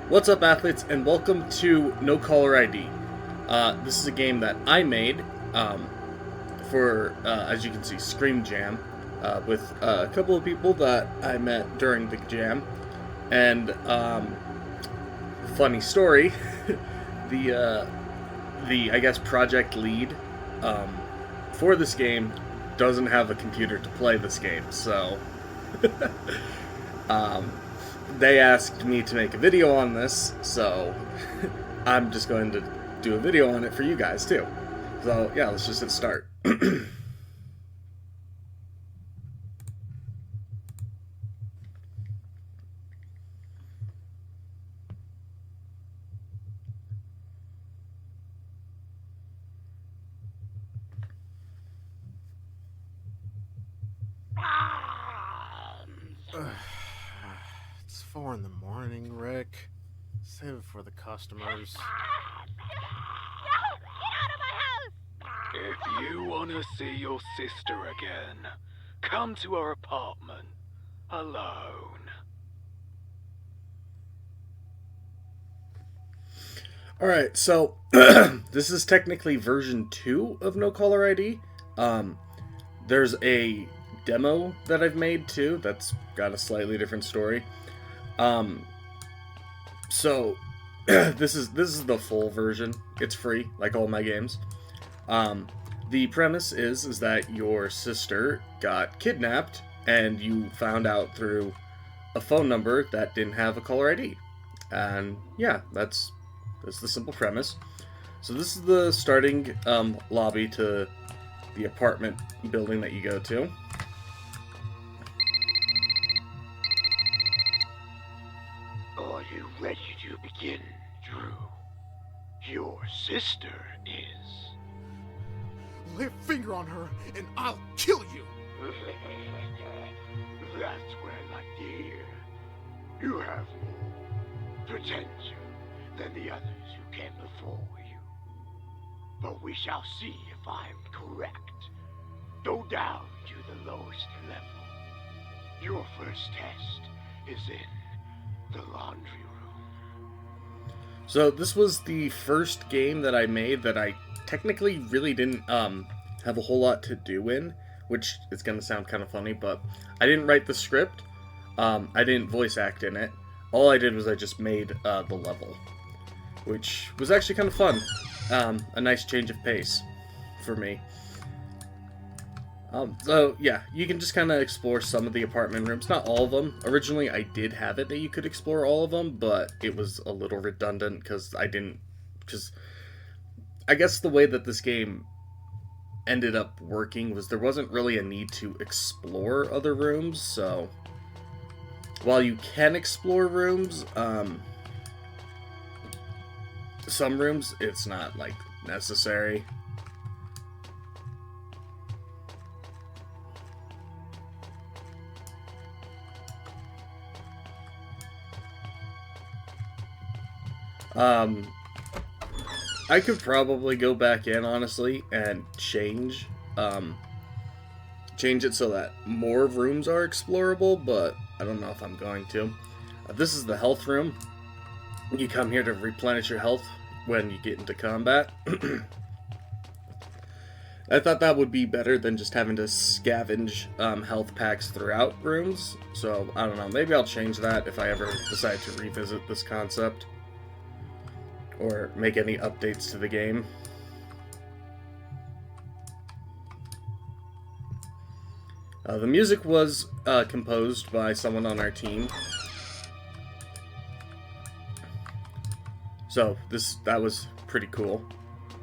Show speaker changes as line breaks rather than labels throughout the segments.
What's up, athletes, and welcome to No Caller ID. This is a game that I made for, as you can see, Scream Jam, with a couple of people that I met during the jam. And funny story, the I guess project lead for this game doesn't have a computer to play this game, so they asked me to make a video on this, so I'm just going to do a video on it for you guys too. So yeah, let's just hit start.
It's 4 in the morning, Rick. Save it for the customers.
No! Get out of my house!
If you want to see your sister again, come to our apartment alone.
Alright, so this is technically version 2 of No Caller ID. There's a demo that I've made too that's got a slightly different story. So this is the full version. It's free, like all my games. The premise is that your sister got kidnapped and you found out through a phone number that didn't have a caller ID. And yeah, that's the simple premise. So this is the starting lobby to the apartment building that you go to.
Are you ready to begin, Drew? Your sister is.
Lay a finger on her, and I'll kill you!
That's what I like to hear. You have more potential than the others who came before you. But we shall see if I'm correct. Go down to the lowest level. Your first test is in the laundry room.
So this was the first game that I made that I technically really didn't have a whole lot to do in, which is going to sound kind of funny, but I didn't write the script. I didn't voice act in it. All I did was I just made the level, which was actually kind of fun. A nice change of pace for me. So yeah, you can just kind of explore some of the apartment rooms, not all of them. Originally I did have it that you could explore all of them, but it was a little redundant because I guess the way that this game ended up working was there wasn't really a need to explore other rooms, so while you can explore rooms, some rooms it's not like necessary. I could probably go back in, honestly, and change it so that more rooms are explorable, but I don't know if I'm going to. This is the health room. You come here to replenish your health when you get into combat. I thought that would be better than just having to scavenge health packs throughout rooms, so I don't know, maybe I'll change that if I ever decide to revisit this concept or make any updates to the game. The music was composed by someone on our team. So that was pretty cool.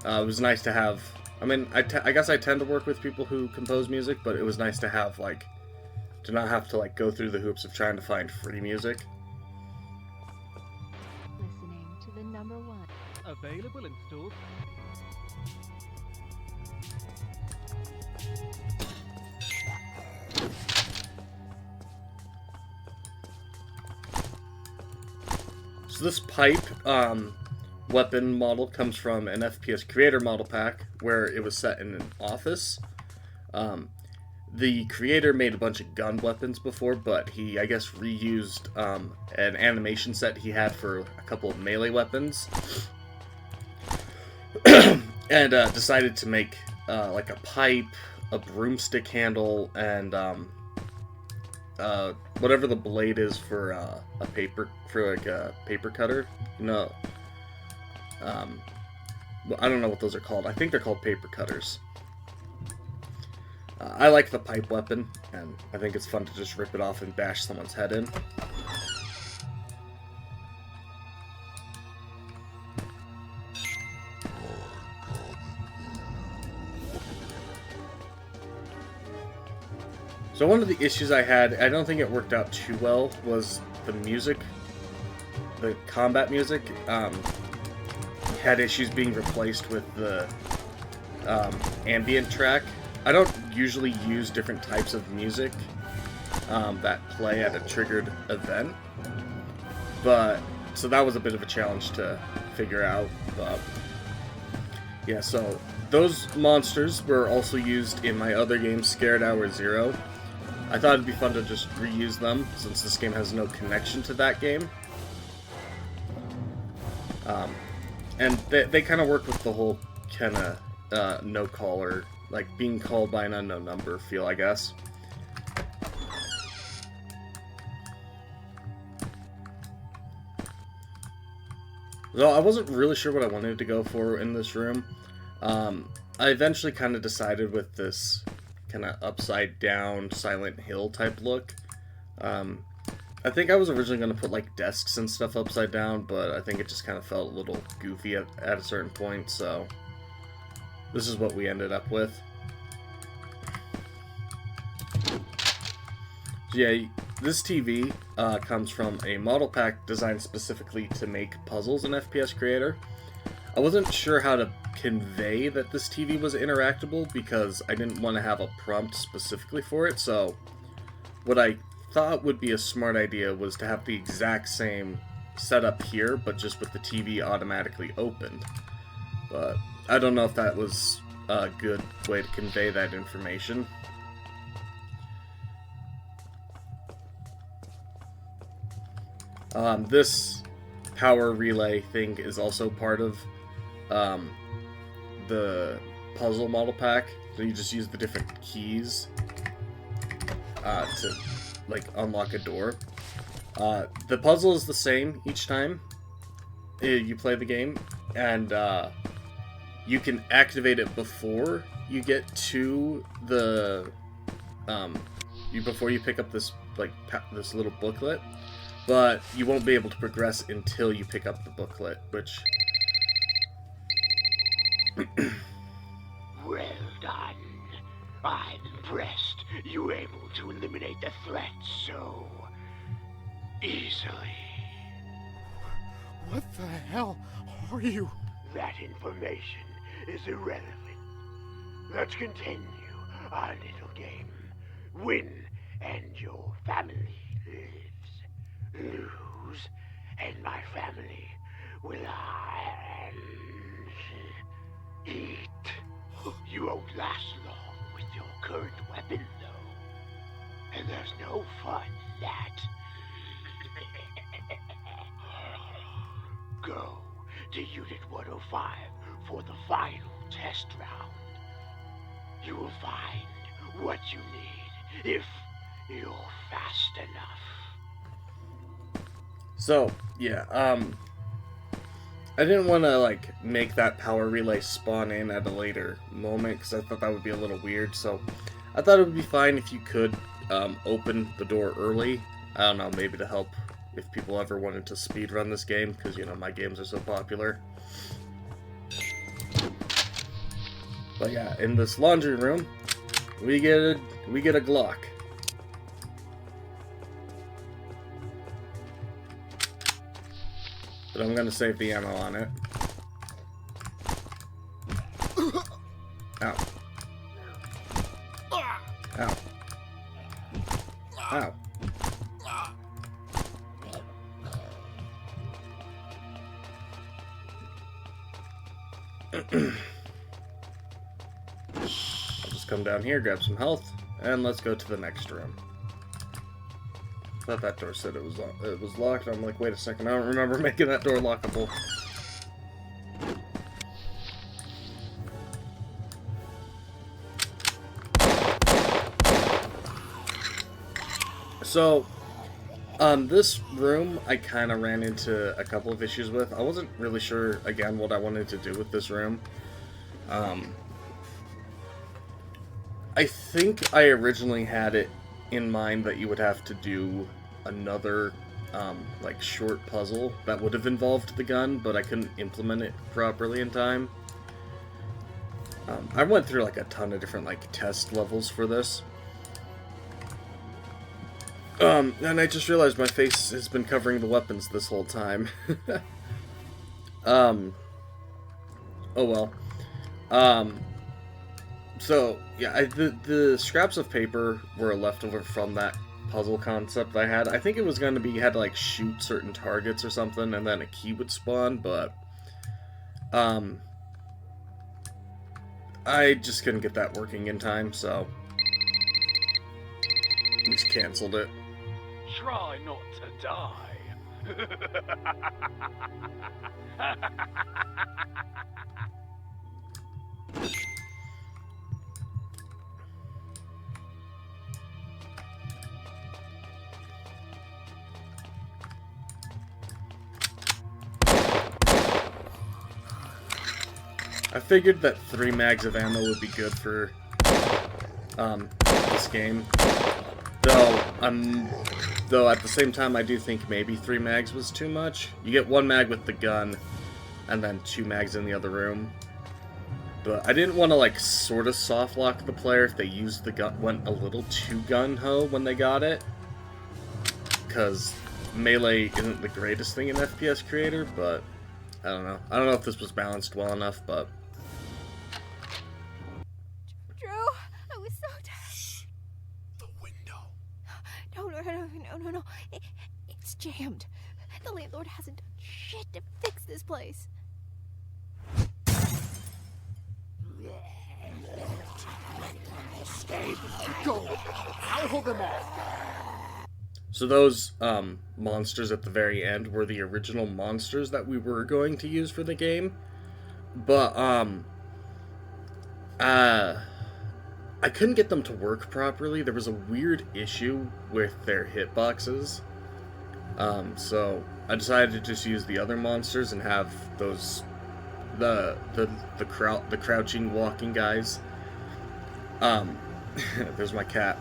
It was nice to have. I mean, I guess I tend to work with people who compose music, but it was nice to have to not have to go through the hoops of trying to find free music.
Listening to the number one.
Available in stores.
So this pipe weapon model comes from an FPS Creator model pack where it was set in an office. the creator made a bunch of gun weapons before, but he, I guess, reused an animation set he had for a couple of melee weapons. And decided to make like a pipe, a broomstick handle, and whatever the blade is for a paper cutter. No, I don't know what those are called. I think they're called paper cutters. I like the pipe weapon, and I think it's fun to just rip it off and bash someone's head in. So one of the issues I had, I don't think it worked out too well, was the music. The combat music had issues being replaced with the ambient track. I don't usually use different types of music that play at a triggered event, but so that was a bit of a challenge to figure out. Yeah, so those monsters were also used in my other game, Scared Hour Zero. I thought it'd be fun to just reuse them, since this game has no connection to that game. And they kind of work with the whole kind of no caller, like being called by an unknown number feel, I guess. So I wasn't really sure what I wanted to go for in this room. I eventually kind of decided with this kind of upside down Silent Hill type look. I think I was originally going to put like desks and stuff upside down, but I think it just kind of felt a little goofy at a certain point, so this is what we ended up with. So yeah, this TV comes from a model pack designed specifically to make puzzles in FPS Creator. I wasn't sure how to convey that this TV was interactable because I didn't want to have a prompt specifically for it, so what I thought would be a smart idea was to have the exact same setup here, but just with the TV automatically opened. But I don't know if that was a good way to convey that information. This power relay thing is also part of the puzzle model pack, so you just use the different keys to like unlock a door. The puzzle is the same each time you play the game, and you can activate it before you get to the before you pick up this this little booklet, but you won't be able to progress until you pick up the booklet, which
Well done. I'm impressed you were able to eliminate the threat so easily.
What the hell are you?
That information is irrelevant. Let's continue our little game. Win and your family lives. Lose and my family will eat. You won't last long with your current weapon, though. And there's no fun in that. Go to Unit 105 for the final test round. You will find what you need if you're fast enough.
so yeah, I didn't want to make that power relay spawn in at a later moment because I thought that would be a little weird. So I thought it would be fine if you could open the door early. I don't know, maybe to help if people ever wanted to speedrun this game because my games are so popular. But yeah, in this laundry room, we get a Glock. But I'm gonna save the ammo on it. Ow. Ow. Ow. I'll just come down here, grab some health, and let's go to the next room. Thought that door said it was locked. I'm like, wait a second, I don't remember making that door lockable. So, this room I kind of ran into a couple of issues with. I wasn't really sure, again, what I wanted to do with this room. I think I originally had it in mind that you would have to do another, like, short puzzle that would have involved the gun, but I couldn't implement it properly in time. I went through, like, a ton of different, like, test levels for this. And I just realized my face has been covering the weapons this whole time. Oh well. So, yeah, the scraps of paper were a leftover from that puzzle concept I had. I think it was going to be you had to, like, shoot certain targets or something, and then a key would spawn, but, I just couldn't get that working in time, so I just canceled it.
Try not to die.
I figured that 3 mags of ammo would be good for this game. Though at the same time I do think maybe 3 mags was too much. You get 1 mag with the gun, and then 2 mags in the other room. But I didn't want to, like, sort of soft lock the player if they used the gun, went a little too gun-ho when they got it. Because melee isn't the greatest thing in FPS Creator, but I don't know. I don't know if this was balanced well enough, but...
Drew, I was so tired.
The window.
No. It's jammed. The landlord hasn't done shit to fix this place.
Escape. Go. I'll hold them off.
So those monsters at the very end were the original monsters that we were going to use for the game. But I couldn't get them to work properly. There was a weird issue with their hitboxes. So I decided to just use the other monsters and have those the crouching walking guys. There's my cat.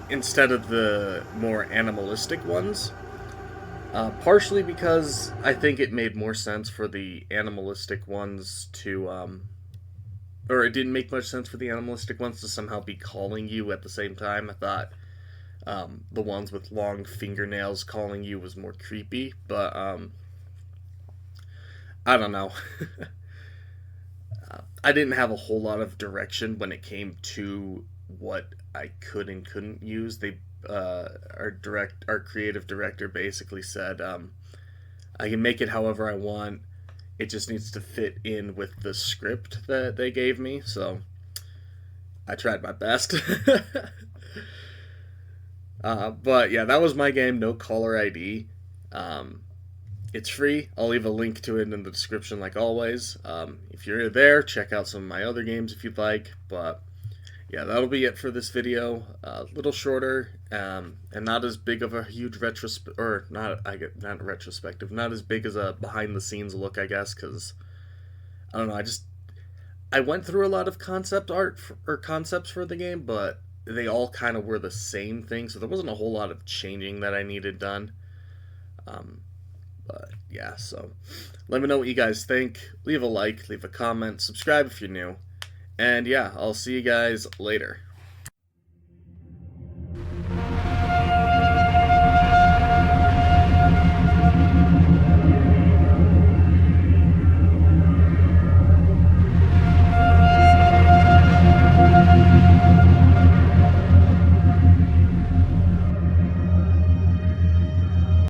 Instead of the more animalistic ones. Partially because I think it made more sense for the animalistic ones to, or it didn't make much sense for the animalistic ones to somehow be calling you at the same time. I thought the ones with long fingernails calling you was more creepy, but I don't know. I didn't have a whole lot of direction when it came to what I could and couldn't use. Our creative director basically said, I can make it however I want. It just needs to fit in with the script that they gave me, so I tried my best. But yeah, that was my game, No Caller ID. It's free. I'll leave a link to it in the description like always. If you're there, check out some of my other games if you'd like, but yeah, that'll be it for this video. A little shorter, and not as big of a huge not as big as a behind-the-scenes look, I guess, because, I don't know, I went through a lot of concept art, or concepts for the game, but they all kind of were the same thing, so there wasn't a whole lot of changing that I needed done. But, yeah, so, let me know what you guys think. Leave a like, leave a comment, subscribe if you're new. And yeah, I'll see you guys later.